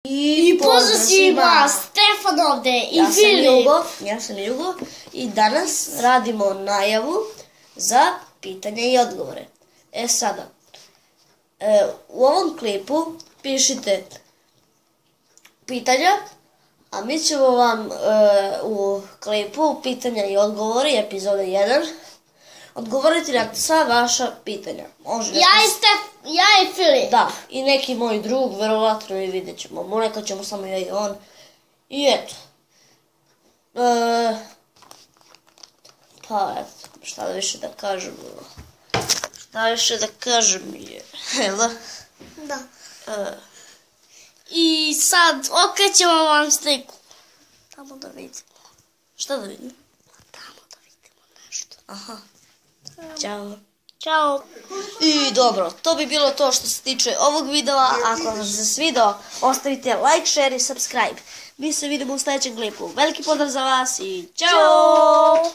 I pozdrav svima, Stefan ovde i Filip. Ja sam Jugo i danas radimo najavu za pitanja i odgovore. Sada, u ovom klipu pišite pitanja, a mi ćemo vam u klipu pitanja i odgovori, epizoda 1, odgovoriti na sva vaša pitanja. Ja i Filip. Da, i neki moj drug, verovatno i vidjet ćemo. Moneka ćemo samo ja i on. I eto. Pa eto, šta da više da kažem. Evo. Da. I sad okrećemo vam sliku. Tamo da vidimo. Šta da vidimo? Tamo da vidimo nešto. Aha. Ćao. Ćao. I dobro, to bi bilo to što se tiče ovog videa. Ako vam se svidao, ostavite like, share i subscribe. Mi se vidimo u sljedećem klipu. Veliki pozdrav za vas i ćao!